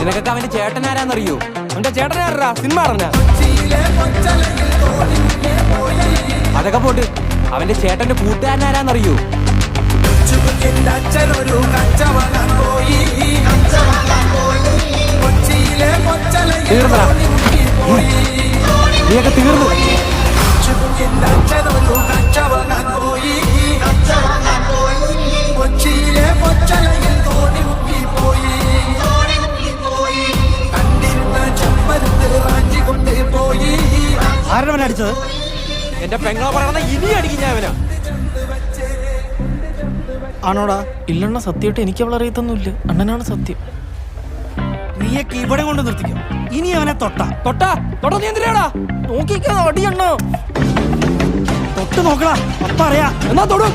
നിനക്കൊക്കെ അവന്റെ ചേട്ടനാരാന്നറിയോ? അവന്റെ ചേട്ടനാരാ? സിനിമ അറിഞ്ഞ? അതൊക്കെ പോട്ട് അവന്റെ ചേട്ടന്റെ കൂട്ടുകാരനാരാന്നറിയോ? തീർന്നടാ, നീയൊക്കെ തീർന്നു. ആരുടെ അടിച്ചത്? എന്റെ പെങ്ങളെ പറയണ ഇനി അടിക്കും ഞാൻ അവനാ. ആണോടാ? ഇല്ലണ്ണ, സത്യമായിട്ട് എനിക്ക് അവളെ അറിയത്തൊന്നുമില്ല. അണ്ണനാണ് സത്യം. നീയൊക്കെ ഇവിടെ കൊണ്ട് നിർത്തിക്കും. ഇനി അവനെ തൊട്ടാ നീ എന്തിനാടാ നോക്കിക്കാ അടിയണ്ണോ. തൊട്ട് നോക്കടാ, അപ്പ അറിയാ. എന്നാ തൊടു.